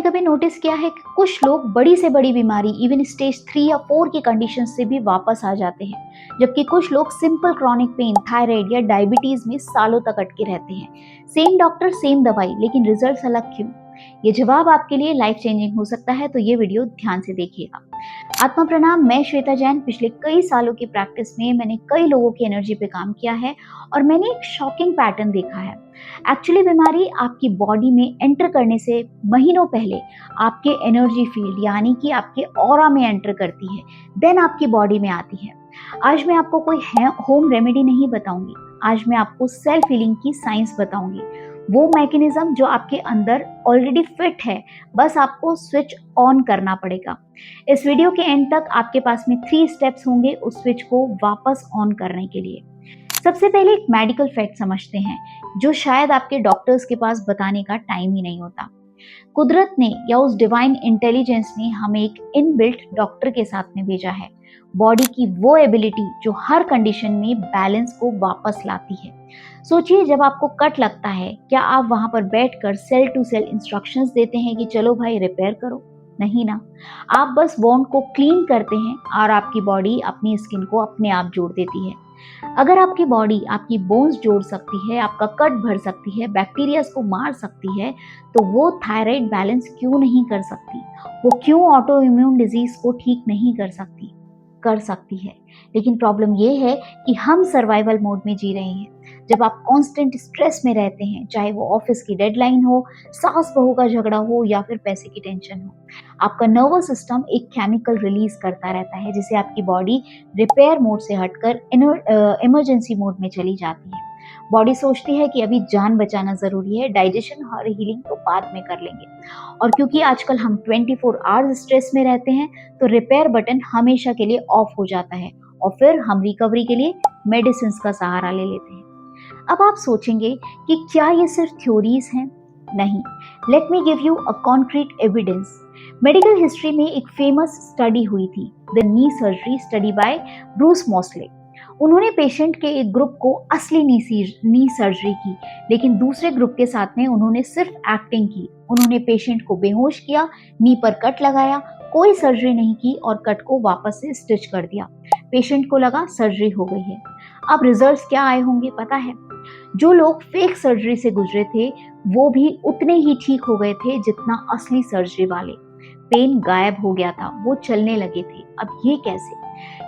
आपने कभी नोटिस किया है कि कुछ लोग बड़ी से बड़ी बीमारी इवन स्टेज 3 या 4 की कंडीशन से भी वापस आ जाते हैं, जबकि कुछ लोग सिंपल क्रॉनिक पेन, थायराइड या डायबिटीज में सालों तक अटके रहते हैं। सेम डॉक्टर सेम दवाई, लेकिन रिजल्ट्स अलग क्यों? ये जवाब आपके लिए लाइफ चेंजिंग हो सकता है, तो ये वीडियो ध्यान से देखिएगा। आत्मा प्रणाम, मैं श्वेता जैन। पिछले कई सालों की प्रैक्टिस में मैंने कई लोगों की एनर्जी पे काम किया है और मैंने एक शॉकिंग पैटर्न देखा है। एक्चुअली बीमारी आपकी बॉडी में एंटर करने से महीनों पहले आपके एनर्जी फील्ड यानी कि आपके ऑरा में एंटर करती है, देन आपकी बॉडी में आती है। आज मैं आपको कोई होम रेमेडी नहीं बताऊंगी, आज मैं आपको सेल्फ हीलिंग की साइंस बताऊंगी, वो मैकेनिज्म जो आपके अंदर ऑलरेडी फिट है, बस आपको स्विच ऑन करना पड़ेगा। इस वीडियो के एंड तक आपके पास में 3 स्टेप्स होंगे उस स्विच को वापस ऑन करने के लिए। सबसे पहले एक मेडिकल फैक्ट समझते हैं, जो शायद आपके डॉक्टर्स के पास बताने का टाइम ही नहीं होता। कुदरत ने या उस डिवाइन इंटेलिजेंस ने हमें एक इनबिल्ट डॉक्टर के साथ में भेजा है, बॉडी की वो एबिलिटी जो हर कंडीशन में बैलेंस को वापस लाती है। सोचिए, जब आपको कट लगता है, क्या आप वहां पर बैठकर सेल टू सेल इंस्ट्रक्शंस देते हैं कि चलो भाई रिपेयर करो? नहीं ना, आप बस वॉन्ड को क्लीन करते हैं और आपकी बॉडी अपनी स्किन को अपने आप जोड़ देती है। अगर आपकी बॉडी आपकी बोन्स जोड़ सकती है, आपका कट भर सकती है, बैक्टीरिया को मार सकती है, तो वो थायराइड बैलेंस क्यों नहीं कर सकती? वो क्यों ऑटो इम्यून डिजीज को ठीक नहीं कर सकती? कर सकती है। लेकिन प्रॉब्लम ये है कि हम सर्वाइवल मोड में जी रहे हैं। जब आप कांस्टेंट स्ट्रेस में रहते हैं, चाहे वो ऑफिस की डेडलाइन हो, सास बहू का झगड़ा हो या फिर पैसे की टेंशन हो, आपका नर्वस सिस्टम एक केमिकल रिलीज करता रहता है, जिससे आपकी बॉडी रिपेयर मोड से हटकर इमरजेंसी मोड में चली जाती है। बॉडी सोचती है कि अभी जान बचाना जरूरी है, डाइजेशन और हीलिंग तो बाद में कर लेंगे। और क्योंकि आजकल हम 24 आवर्स स्ट्रेस में रहते हैं, तो रिपेयर बटन हमेशा के लिए ऑफ हो जाता है और फिर हम रिकवरी के लिए मेडिसिन का सहारा ले लेते हैं। अब आप सोचेंगे कि क्या ये सिर्फ थ्योरीज हैं? नहीं, let me give you a concrete evidence. Medical history में एक फेमस स्टडी हुई थी, the knee surgery study bye Bruce Mauchly. उन्होंने पेशेंट के एक ग्रुप को असली नी सर्जरी की, लेकिन दूसरे ग्रुप के साथ में उन्होंने सिर्फ एक्टिंग की। उन्होंने पेशेंट को बेहोश किया, नी पर कट लगाया, कोई सर्जरी नहीं की और कट को वापस से स्टिच कर दिया। पेशेंट को लगा सर्जरी हो गई है। अब रिजल्ट्स क्या आए होंगे पता है? जो लोग फेक सर्जरी से गुजरे थे वो भी उतने ही ठीक हो गए थे जितना असली सर्जरी वाले। पेन गायब हो गया था, वो चलने लगे थे। अब ये कैसे?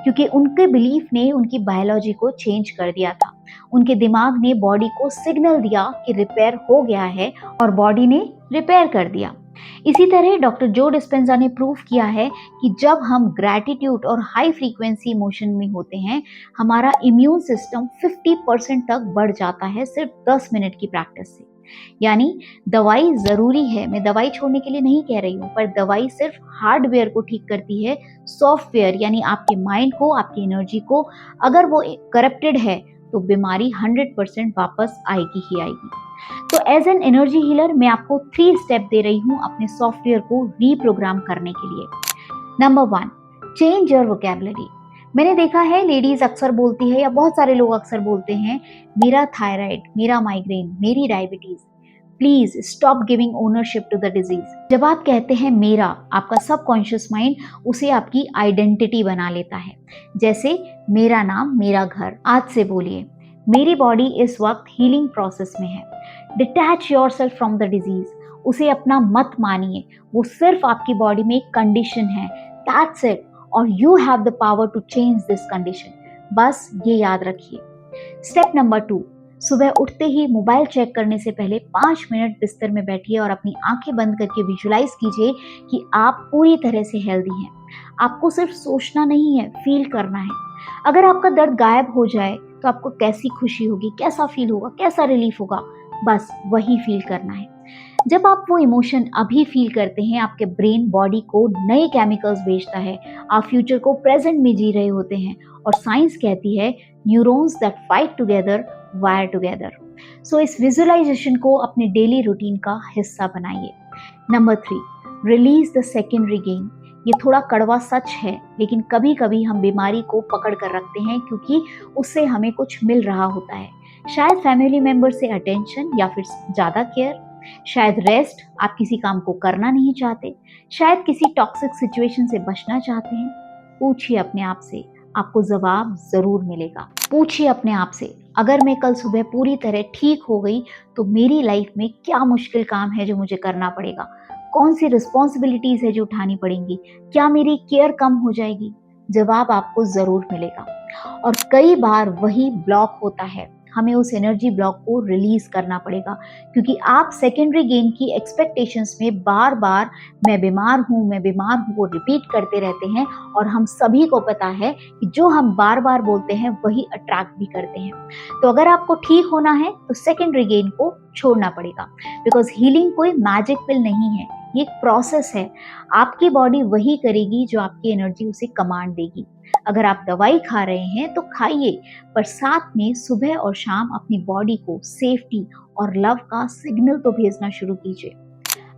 क्योंकि उनके बिलीफ ने उनकी बायोलॉजी को चेंज कर दिया था। उनके दिमाग ने बॉडी को सिग्नल दिया कि रिपेयर हो गया है और बॉडी ने रिपेयर कर दिया। इसी तरह डॉक्टर जो डिस्पेंजा ने प्रूव किया है कि जब हम ग्रैटिट्यूड और हाई फ्रीक्वेंसी इमोशन में होते हैं, हमारा इम्यून सिस्टम 50% तक बढ़ जाता है सिर्फ 10 मिनट की प्रैक्टिस से। यानी दवाई जरूरी है, मैं दवाई छोड़ने के लिए नहीं कह रही हूँ, पर दवाई सिर्फ हार्डवेयर को ठीक करती है, सॉफ्टवेयर यानी आपके माइंड को, आपकी एनर्जी को अगर वो करप्टेड है तो बीमारी 100% वापस आएगी ही आएगी। तो एज एन एनर्जी हीलर मैं आपको 3 स्टेप दे रही हूँ अपने सॉफ्टवेयर को रीप्रोग्राम करने के लिए। Number 1, change your vocabulary. मैंने देखा है लेडीज अक्सर बोलती है या बहुत सारे लोग अक्सर बोलते हैं, मेरा थायराइड, मेरा माइग्रेन, मेरी diabetes. Please stop giving ownership to the disease. जब आप कहते हैं मेरा, आपका सबकॉन्शियस माइंड उसे आपकी आइडेंटिटी बना लेता है। जैसे मेरा नाम, मेरा घर। आज से बोलिए, मेरी बॉडी इस वक्त हीलिंग प्रोसेस में है। Detach yourself from the disease. उसे अपना मत मानिए, वो सिर्फ आपकी बॉडी में एक कंडीशन है, दैट्स इट, और you have the power to change this condition. बस ये याद रखिए। स्टेप नंबर 2, सुबह उठते ही मोबाइल चेक करने से पहले 5 मिनट बिस्तर में बैठिए और अपनी आंखें बंद करके विजुलाइज कीजिए कि आप पूरी तरह से हेल्दी हैं। आपको सिर्फ सोचना नहीं है, फील करना है। अगर आपका दर्द गायब हो जाए तो आपको कैसी खुशी होगी, कैसा फील होगा, कैसा रिलीफ होगा, बस वही फील करना है। जब आप वो इमोशन अभी फील करते हैं, आपके ब्रेन बॉडी को नए केमिकल्स भेजता है, आप फ्यूचर को प्रेजेंट में जी रहे होते हैं और साइंस कहती है neurons that fight together wire together. So इस विजुअलाइजेशन को अपने डेली रूटीन का हिस्सा बनाइए। Number 3, release the secondary gain. ये थोड़ा कड़वा सच है, लेकिन कभी कभी हम बीमारी को पकड़ कर रखते हैं क्योंकि उससे हमें कुछ मिल रहा होता है। शायद फैमिली मेंबर से अटेंशन या फिर ज़्यादा केयर, शायद रेस्ट, आप किसी काम को करना नहीं चाहते, शायद किसी टॉक्सिक सिचुएशन से बचना चाहते हैं। पूछिए अपने आप से, आपको जवाब जरूर मिलेगा। पूछिए अपने आप से, अगर मैं कल सुबह पूरी तरह ठीक हो गई तो मेरी लाइफ में क्या मुश्किल काम है जो मुझे करना पड़ेगा? कौन सी रिस्पॉन्सिबिलिटीज है जो उठानी पड़ेंगी? क्या मेरी केयर कम हो जाएगी? जवाब आपको जरूर मिलेगा। और कई बार वही ब्लॉक होता है, हमें उस एनर्जी ब्लॉक को रिलीज करना पड़ेगा, क्योंकि आप सेकेंडरी गेन की एक्सपेक्टेशंस में बार बार मैं बीमार हूँ वो रिपीट करते रहते हैं। और हम सभी को पता है कि जो हम बार बार बोलते हैं वही अट्रैक्ट भी करते हैं। तो अगर आपको ठीक होना है तो सेकेंडरी गेन को छोड़ना पड़ेगा, बिकॉज हीलिंग कोई मैजिक पिल नहीं है, ये एक प्रोसेस है। आपकी बॉडी वही करेगी जो आपकी एनर्जी उसे कमांड देगी। अगर आप दवाई खा रहे हैं तो खाइए, पर साथ में सुबह और शाम अपनी बॉडी को सेफ्टी और लव का सिग्नल तो भेजना शुरू कीजिए।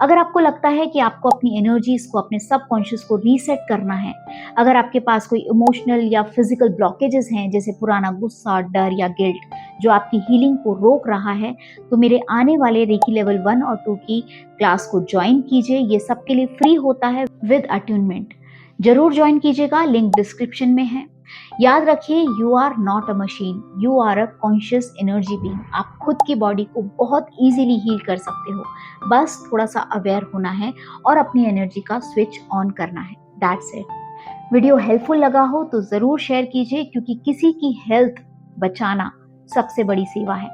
अगर आपको लगता है कि आपको अपनी एनर्जीज को, अपने सबकॉन्शियस को रीसेट करना है, अगर आपके पास कोई इमोशनल या फिजिकल ब्लॉकेजेस हैं, जैसे पुराना गुस्सा, डर या गिल्ट जो आपकी हीलिंग को रोक रहा है, तो मेरे आने वाले रेकी लेवल 1 और 2 की क्लास को ज्वाइन कीजिए। ये सबके लिए फ्री होता है विद अट्यूनमेंट। जरूर ज्वाइन कीजिएगा, लिंक डिस्क्रिप्शन में है। याद रखिए, you are not a machine, you are a conscious energy being. आप खुद की बॉडी को बहुत इजीली हील कर सकते हो, बस थोड़ा सा अवेयर होना है और अपनी एनर्जी का स्विच ऑन करना है। That's it. वीडियो हेल्पफुल लगा हो तो जरूर शेयर कीजिए, क्योंकि किसी की हेल्थ बचाना सबसे बड़ी सेवा है।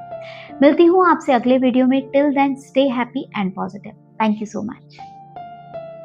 मिलती हूँ आपसे अगले वीडियो में। Till then stay happy and positive. Thank you so much.